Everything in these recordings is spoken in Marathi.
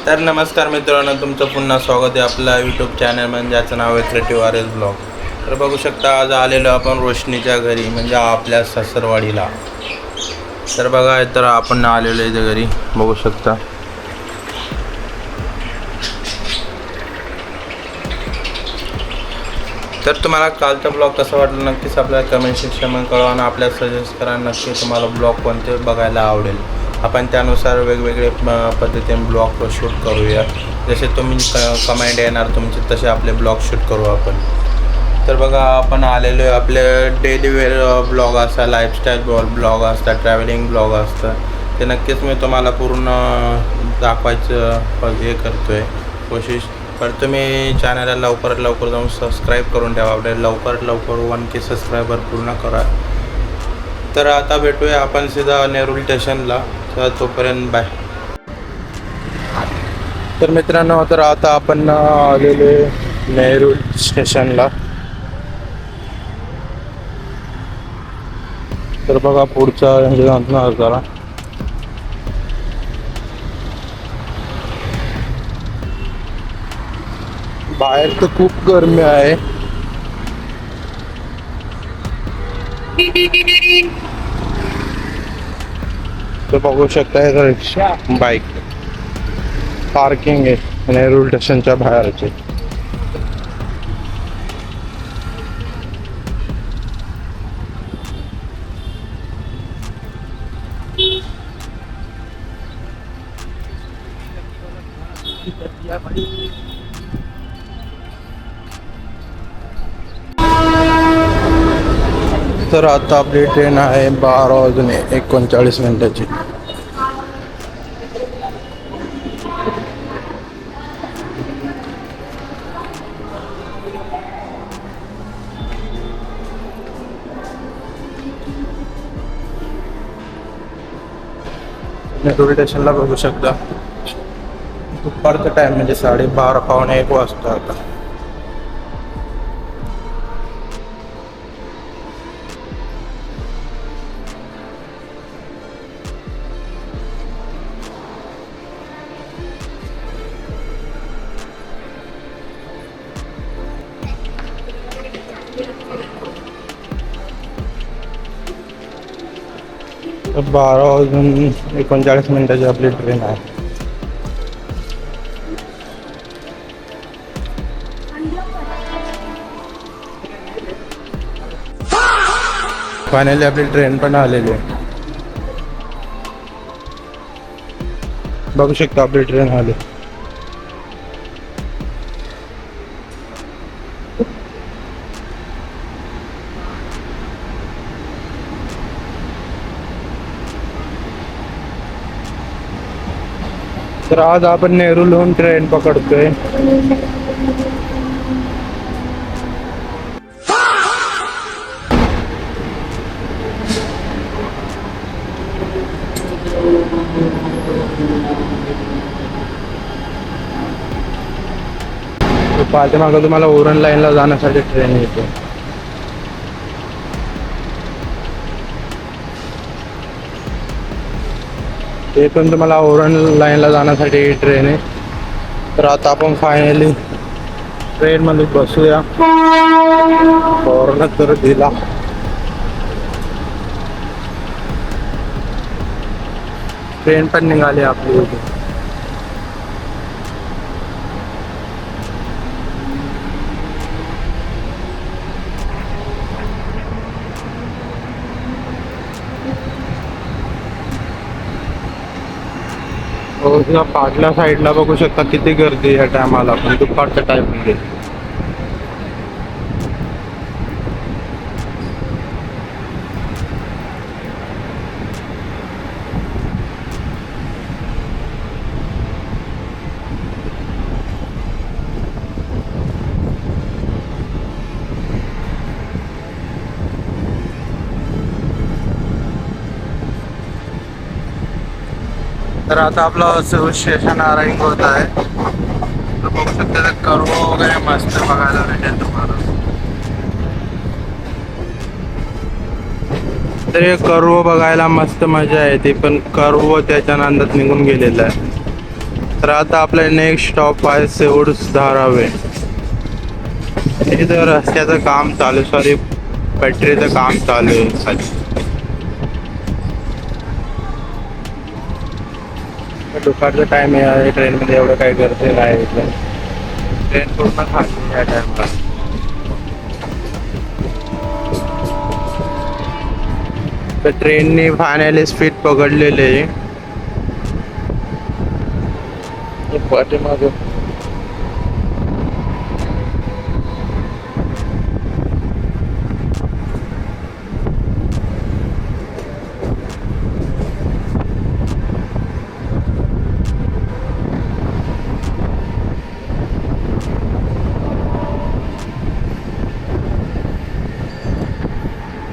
तर नमस्कार मित्रांनो, तुमचं पुन्हा स्वागत आहे आपल्या यूट्यूब चॅनल म्हणजे ज्याचं नाव आहे क्रिएटिव्ह आर एस ब्लॉग. तर बघू शकता आज आलेलो आपण रोशनीच्या घरी म्हणजे आपल्या सासरवाडीला. तर बघा तर आपण आलेलो आहे घरी बघू शकता. तर तुम्हाला कालचा ब्लॉग कसा वाटला नक्कीच आपल्याला कमेंट सेक्शनमध्ये कळवा आणि आपल्याला सजेस्ट करा नक्की तुम्हाला ब्लॉग कोणते बघायला आवडेल. आपण त्यानुसार वेगवेगळे पद्धतीने ब्लॉग शूट करूया. जसे तुम्ही कमेंट येणार तुमचे तसे आपले ब्लॉग शूट करू आपण. तर बघा आपण आलेलो आहे आपले डेली वेअर ब्लॉग असतात, लाईफस्टाईल ब्लॉग असतात, ट्रॅव्हलिंग ब्लॉग असतात. ते नक्कीच मी तुम्हाला पूर्ण दाखवायचं हे करतो आहे कोशिश. पण तुम्ही चॅनलला लवकरात लवकर जाऊन सबस्क्राईब करून ठेवा. आपल्या लवकरात लवकर 1K सबस्क्रायबर पूर्ण करा. तर आता भेटूया आपण सीधा नेरूळ स्टेशनला. तर तोपर्यंत बाय. तर मित्रांनो तर आता आपण आलेले नेरूळ स्टेशनला. तर बघा पुढचा जरा बाहेर तर खूप गरमी आहे. तर बघू शकता रिक्षा बाईक पार्किंग आहे नेरूळ स्टेशनच्या बाहेरचे. तर आता आपली ट्रेन आहे 12:39 नेरूळ स्टेशनला बघू शकता. दुपारचा टाइम म्हणजे 12:30 पावणे 1 वाजता आता. तर 12:39 आपली ट्रेन आहे. फायनली आपली ट्रेन पण आलेली आहे. बघू शकता आपली ट्रेन आली. तर आज आपण नेरूळहून ट्रेन पकडतोय. पाठीमागं तुम्हाला ओरण लाईनला जाण्यासाठी ट्रेन येते. ते पण तुम्हाला ओरण लाईनला जाण्यासाठी ट्रेन आहे. तर आता आपण फायनली ट्रेन मध्ये बसूया. हॉर्न तर दिला. ट्रेन पण निघाली आपली. पाटल्या साईडला बघू शकता किती गर्दी या टायमाला पण दुपारच्या टाइम मध्ये. तर आता आपलं स्टेशन अराइव्ह होत आहे. तर बघू शकता कर्व वगैरे मस्त बघायला भेटेल तुम्हाला. तर हे कर्व बघायला मस्त मजा आहे. ते पण कर्व त्याच्या नांदात निघून गेलेलं आहे. तर आता आपला नेक्स्ट स्टॉप आहे सेऊड धारावे. इथं रस्त्याचं काम चालू आहे, सॉरी पटरीचं काम चालू आहे खाली. दुपारचा टाइम आहे, ट्रेनमध्ये एवढं काही गर्दी नाही. ट्रेन पूर्ण खाली या टाइमला. तर ट्रेनने फायनली स्पीड पकडलेली आहे. पाठीमागे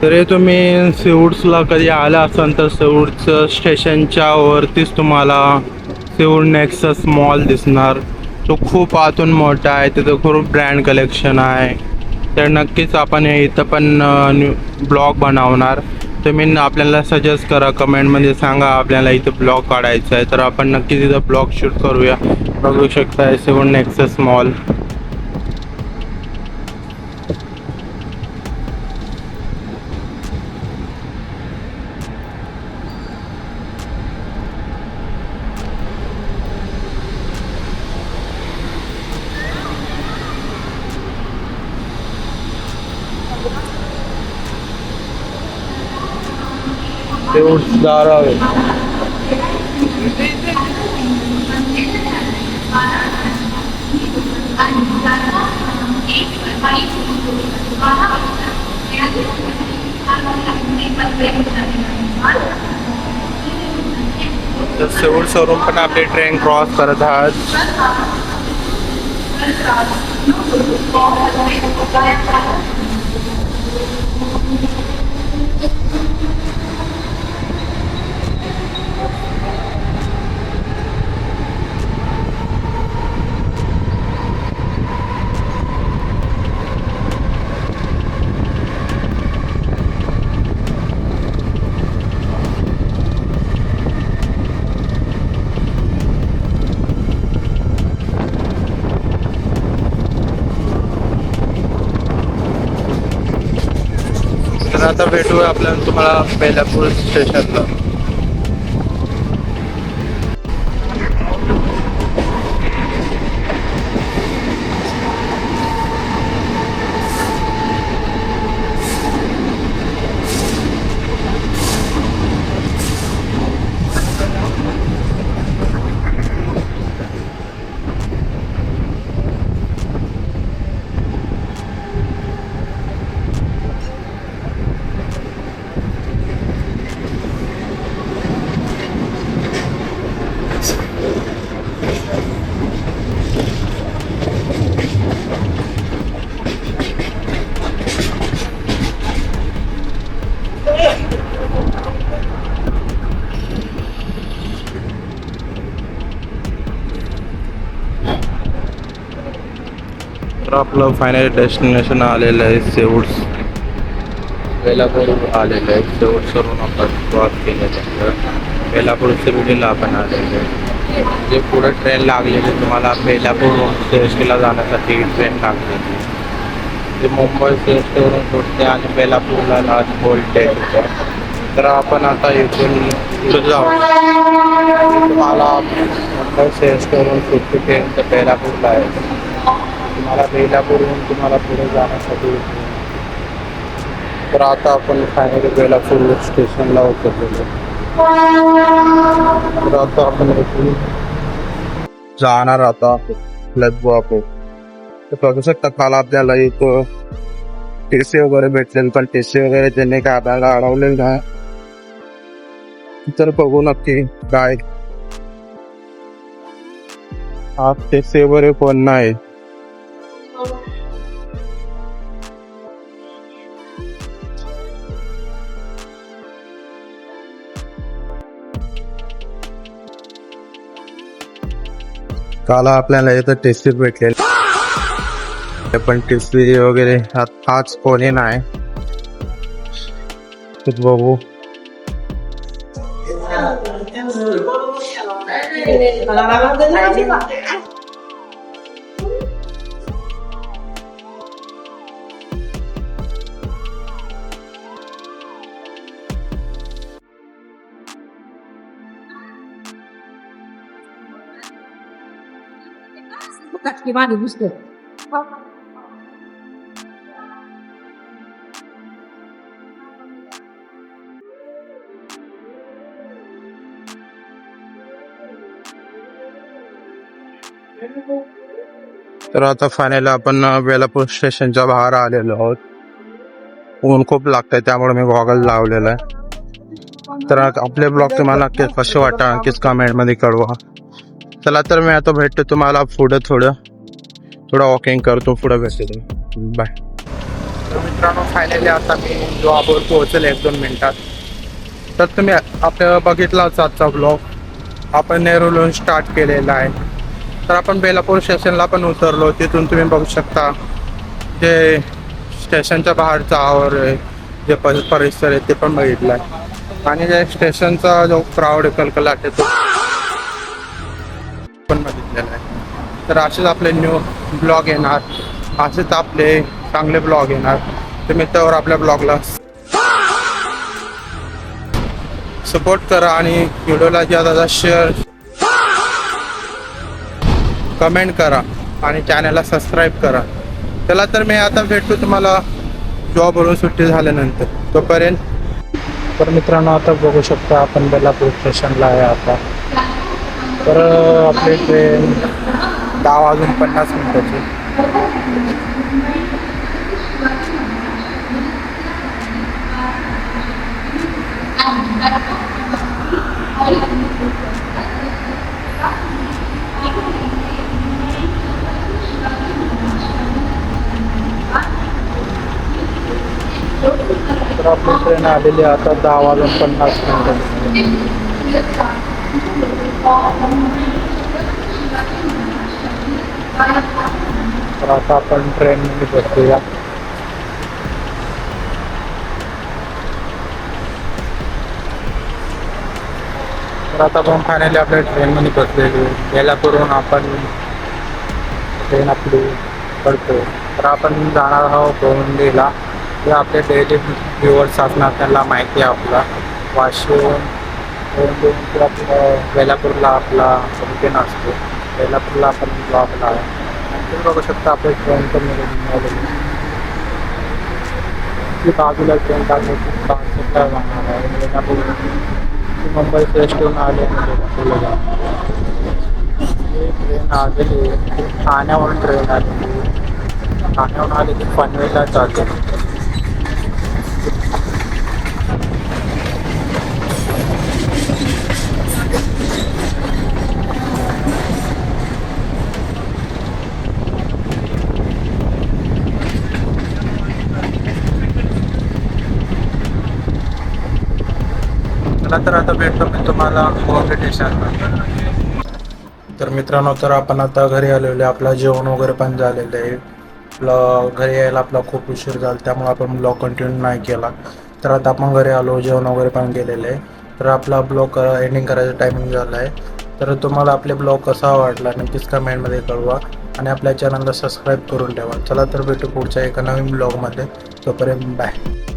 तरी तुम्ही सेऊडला कधी आला असाल तर सेऊडचं स्टेशनच्या वरतीच तुम्हाला सेऊड नेक्सस मॉल दिसणार. तो खूप आतून मोठा आहे, तिथं खूप ब्रँड कलेक्शन आहे. तर नक्कीच आपण इथं पण ब्लॉग बनवणार. तुम्ही आपल्याला सजेस्ट करा, कमेंटमध्ये सांगा आपल्याला इथं ब्लॉग काढायचा आहे, तर आपण नक्कीच इथं ब्लॉग शूट करूया. बघू शकता सेऊड नेक्सस मॉल. सेऊड धारावे. तर सेऊड शोरूम पण आपली ट्रेन क्रॉस करत आहात. तर आता भेटूया आपल्याला तुम्हाला बेलापूर स्टेशनला. तर आपलं फायनल डेस्टिनेशन आलेलं आहे सेऊड. बेलापूर आलेलं आहे. सेऊड करून आपण क्रॉस केलेलं आहे. बेलापूर सिवडीला आपण आलेलं आहे. जे पुढे ट्रेन लागलेली तुम्हाला बेलापूर सीएसटीला जाण्यासाठी ट्रेन लागलेली. जे मुंबई सीएसटीवरून सुटते आणि बेलापूरला लास्ट बोलते. तर आपण आता इथून पुढे जाऊ. तुम्हाला मुंबई सीएसटीवरून सुटते ट्रेन तर बेलापूरला आहे. तुम्हाला बेलापूरहून तुम्हाला पुढे जाण्यासाठी. तर आता आपण फायनली बेलापूर स्टेशनला उतरलेलो. तर आता आपण इथून जाणार आता लग्वापूर. तर बघू शकता काल आपल्याला एक टीसी वगैरे भेटलेलं, पण टीसी वगैरे त्यांनी काय आपल्याला अडवलेलं नाही. तर बघू नक्की काय आज टीसी वगैरे कोण नाही. काल आपल्याला इथं टीसी भेटलेले, पण टीसी वगैरे आज कोणी नाही. बघू Gimana gusto? तर आता फायनली आपण वेलापूर स्टेशनच्या बाहेर आलेलो आहोत. ऊन खूप लागतंय त्यामुळे मी गॉगल लावलेला आहे. तर आपले ब्लॉग तुम्हाला नक्कीच कसे वाटतात नक्कीच कमेंटमध्ये कळवा. चला तर मी आता भेटतो तुम्हाला पुढे थोडं वॉकिंग करतो, पुढे भेटतो तुम्ही. बाय. तर मित्रांनो फायनली आता मी जॉबवर पोहोचेल 1-2 मिनिटात. तर तुम्ही आपल्या बघितलाच आजचा ब्लॉग आपण नेरूळहून स्टार्ट केलेला आहे. तर आपण बेलापूर स्टेशनला पण उतरलो. तिथून तुम्ही बघू शकता जे स्टेशनच्या बाहेरचा आवर आहे, जे परिसर आहे ते पण बघितलं आहे. आणि जे स्टेशनचा जो क्राऊड कलकलाट आहे तो पण बघितलेला आहे. तर असेच आपले न्यू ब्लॉग येणार, असेच आपले चांगले ब्लॉग येणार. तुम्ही त्यावर आपल्या ब्लॉगला सपोर्ट करा आणि व्हिडिओला जादा शेअर कमेंट करा आणि चॅनलला सबस्क्राईब करा. चला तर मी आता भेटतो तुम्हाला जॉबवरून सुट्टी झाल्यानंतर. तोपर्यंत तर मित्रांनो आता बघू शकता आपण बेलापूर स्टेशनला आहे आता. तर आपली ट्रेन 10:50 तर आपली ट्रेन आलेली आता 10:50. तर आता आपण ट्रेनमध्ये बसूया. तर आता आपण फायनली आपल्या ट्रेनमध्ये बसलेलो. बेलापूरहून आपण ट्रेन आपली पडतो. तर आपण जाणार आहोत गोंदिला. जे आपले डेली व्ह्युअर्स असणार त्यांना माहिती आहे आपला वाशिम आपलं बेलापूरला आपला रुटीन असतो. बेलापूरला आपण जॉबला आहे. तुम्ही बघू शकता आपल्या ट्रेन पण बाजूला ट्रेन टाकण्याची जाणार आहे. बेलापूर मुंबई स्टेशनहून आले बेलापूरला जाणार. ट्रेन आलेली ठाण्यावरून ट्रेन आलेली. ठाण्यावरून आली की पनवेलला जाते. तर आता भेटतो मी तुम्हाला गोंदिया स्टेशनला. तर मित्रांनो तर आपण आता घरी आलेलो आहे. आपलं जेवण वगैरे पण झालेलं आहे. आपलं घरी यायला आपला खूप उशीर झाला त्यामुळे आपण ब्लॉग कंटिन्यू नाही केला. तर आता आपण घरी आलो, जेवण वगैरे पण केलेलं आहे. तर आपला ब्लॉग एंडिंग करायचं टायमिंग झालं आहे. तर तुम्हाला आपले ब्लॉग कसा वाटला नक्कीच कमेंटमध्ये कळवा आणि आपल्या चॅनलला सबस्क्राईब करून ठेवा. चला तर भेटू पुढच्या एका नवीन ब्लॉगमध्ये. तोपर्यंत बाय.